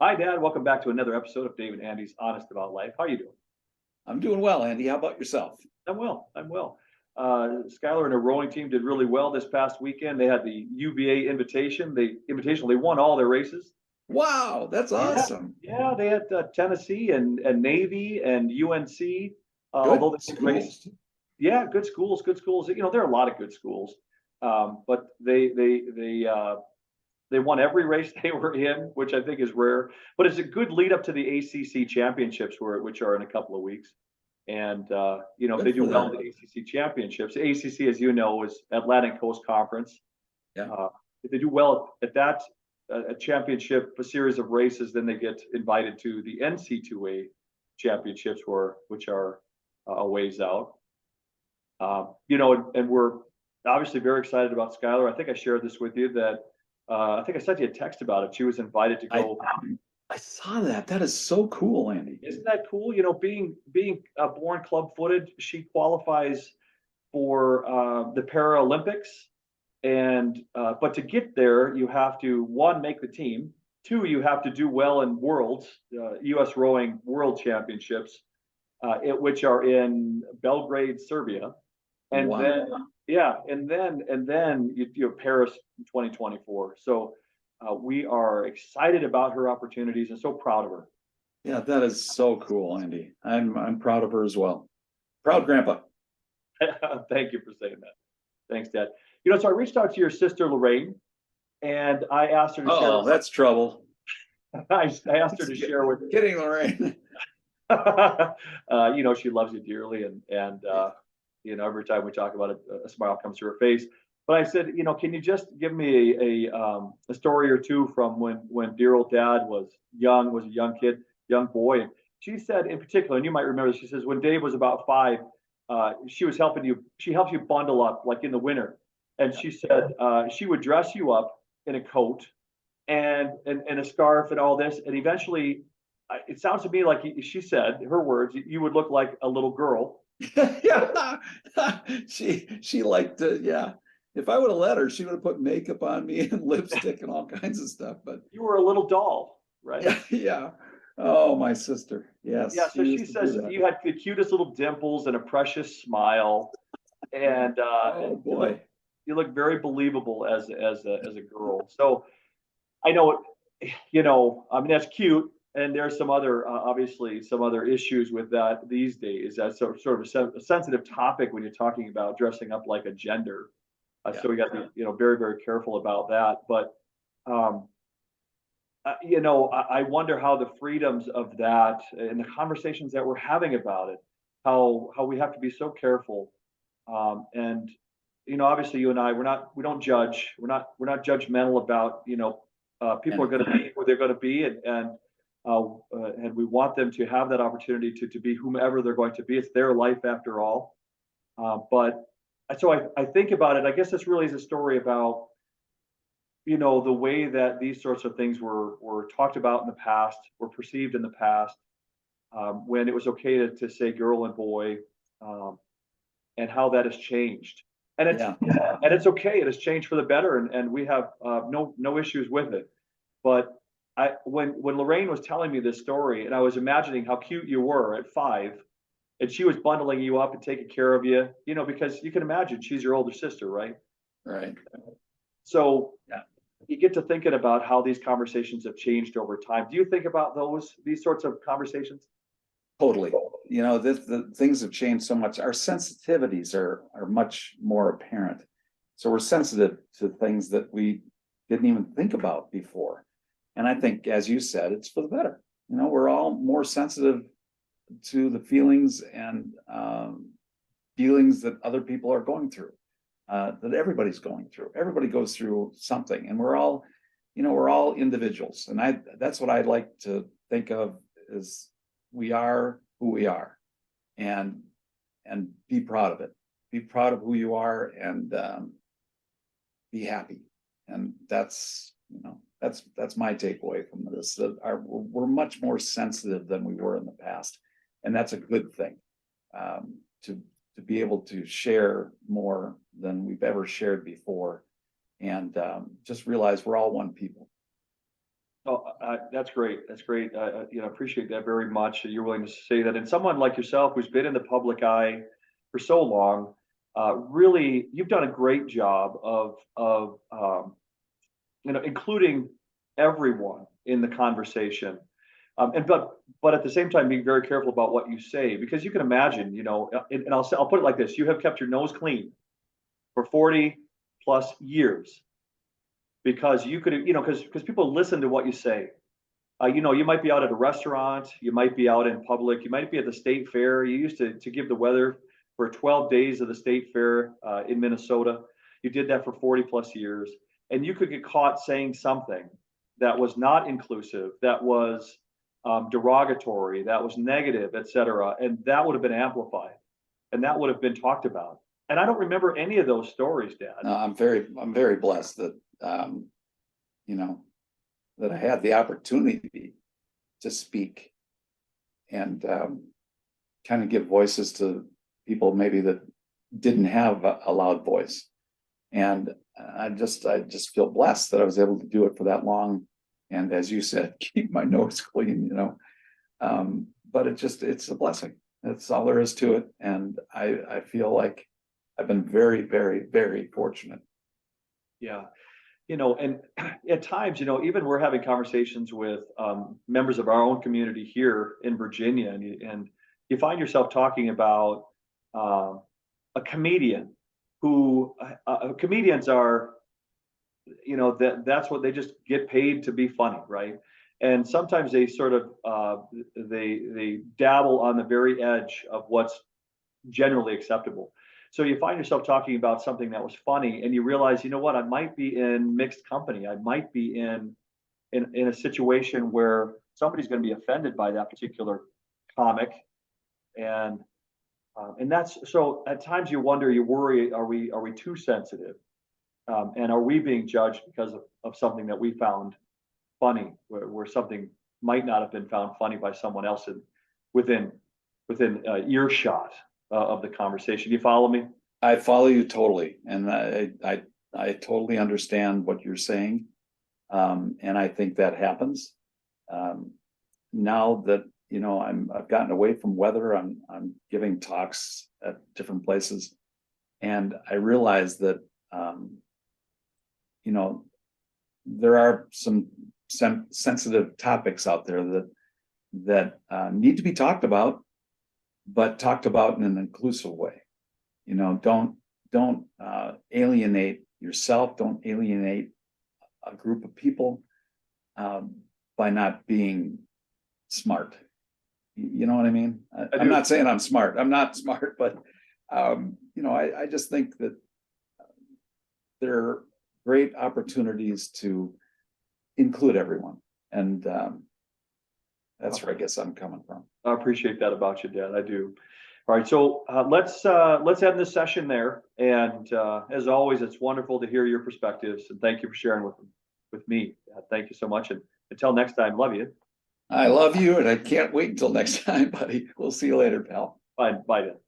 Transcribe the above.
Hi, Dad. Welcome back to another episode of Dave and Andy's Honest About Life. How are you doing? I'm doing well, Andy. How about yourself? I'm well. I'm well. Skylar and her rowing team did really well this past weekend. They had the UVA invitation. They won all their races. Wow, that's Yeah, awesome. yeah. They had Tennessee and Navy and UNC. Although Good they did race, schools. yeah, good schools, good schools. There are a lot of good schools, but they won every race they were in, which I think is rare. But it's a good lead up to the ACC championships, which are in a couple of weeks. And if they Good do for well in them. the ACC championships, the ACC, as you know, is Atlantic Coast Conference. Yeah. If they do well at that a championship, a series of races, then they get invited to the NC2A championships, which are a ways out. And we're obviously very excited about Skylar. I think I shared this with you that I think I sent you a text about it. She was invited to I go. I saw that. That is so cool, Andy. Isn't that cool? Being born club-footed, she qualifies for the Paralympics, and but to get there, you have to one make the team. Two, you have to do well in worlds, U.S. Rowing World Championships, which are in Belgrade, Serbia, and Wow. then yeah, and then you have Paris in 2024. So we are excited about her opportunities and so proud of her. Yeah, that is so cool, Andy. I'm proud of her as well. Proud grandpa. Thank you for saying that. Thanks, Dad. So I reached out to your sister Lorraine, and I asked her to share. Oh, that's trouble. I asked her to share with. Kidding, Lorraine. She loves you dearly, and every time we talk about it, a smile comes to her face. But I said, can you just give me a story or two from when dear old Dad was a young kid, young boy. And she said in particular, and you might remember, she says when Dave was about 5, she was helping you. She helps you bundle up like in the winter, and she said she would dress you up in a coat and a scarf and all this, and eventually, it sounds to me like she said her words, you would look like a little girl. Yeah. She liked to, yeah. If I would have let her, she would have put makeup on me and lipstick and all kinds of stuff. But You were a little doll, right? yeah, yeah. Oh, my sister. Yeah. Yes, she So she used to do says that. you had the cutest little dimples and a precious smile, and Oh boy. you look very believable as a girl. So I know I mean that's cute, and there's some other obviously some other issues with that these days. That's sort of a sensitive topic when you're talking about dressing up like a gender. Yeah. So we got to be very very careful about that. But um, I wonder how the freedoms of that and the conversations that we're having about it, how we have to be so careful. And obviously you and I, we don't judge. We're not judgmental about people are going to be who they're going to be, and we want them to have that opportunity to be whomever they're going to be. It's their life after all. But so I think about it. I guess this really is a story about the way that these sorts of things were talked about in the past, were perceived in the past, when it was okay to say girl and boy, um, and how that has changed. And it's Yeah. and it's okay. It has changed for the better, and we have no issues with it. But when Lorraine was telling me this story, and I was imagining how cute you were at 5, and she was bundling you up and taking care of you, because you can imagine she's your older sister, right? Right. So Yeah. you get to thinking about how these conversations have changed over time. Do you think about these sorts of conversations? Totally. The things have changed so much. Our sensitivities are much more apparent. So we're sensitive to things that we didn't even think about before. And I think, as you said, it's for the better. We're all more sensitive to the feelings and feelings that other people are going through, that everybody's going through. Everybody goes through something, and we're all individuals. And that's what I'd like to think of is we are who we are, and be proud of it. Be proud of who you are, and be happy. And that's my takeaway from this. That we're much more sensitive than we were in the past, and that's a good thing. To be able to share more than we've ever shared before, and just realize we're all one people. Oh, that's great. That's great. Appreciate that very much. You're willing to say that. And someone like yourself, who's been in the public eye for so long, really, you've done a great job of including everyone in the conversation. But at the same time, being very careful about what you say, because you can imagine, and I'll put it like this: you have kept your nose clean for 40 plus years because you could, because people listen to what you say. You might be out at a restaurant, you might be out in public, you might be at the state fair. You used to give the weather for 12 days of the state fair in Minnesota. You did that for 40 plus years, and you could get caught saying something that was not inclusive, that was derogatory, that was negative, et cetera, and that would have been amplified, and that would have been talked about. And I don't remember any of those stories, Dad. No, I'm very blessed that, you know, that I had the opportunity to speak and kind of give voices to people maybe that didn't have a loud voice. And I just feel blessed that I was able to do it for that long. And as you said, keep my nose clean, but it's a blessing. That's all there is to it. And I feel like I've been very, very, very fortunate. Yeah. And at times, even we're having conversations with members of our own community here in Virginia, and you find yourself talking about a comedian who comedians are, that's what they just get paid to be funny, right? And sometimes they sort of they dabble on the very edge of what's generally acceptable. So you find yourself talking about something that was funny, and you realize, you know what, I might be in mixed company. I might be in a situation where somebody's going to be offended by that particular comic, and that's so. At times, you wonder, you worry: are we too sensitive, and are we being judged because of something that we found funny, where something might not have been found funny by someone else within earshot of the conversation. You follow me? I follow you totally, and I totally understand what you're saying, and I think that happens. Now that I've gotten away from weather, I'm giving talks at different places, and I realize that there are some sensitive topics out there that need to be talked about, but talked about in an inclusive way. Don't alienate yourself. Don't alienate a group of people by not being smart. You know what I mean? I'm not saying I'm smart. I'm not smart, but I just think that there are great opportunities to include everyone, and that's where I guess I'm coming from. I appreciate that about you, Dad. I do. All right, so let's end this session there. And as always, it's wonderful to hear your perspectives, and thank you for sharing with me. Thank you so much, and until next time, love you. I love you, and I can't wait until next time, buddy. We'll see you later, pal. Bye, bye, Dad.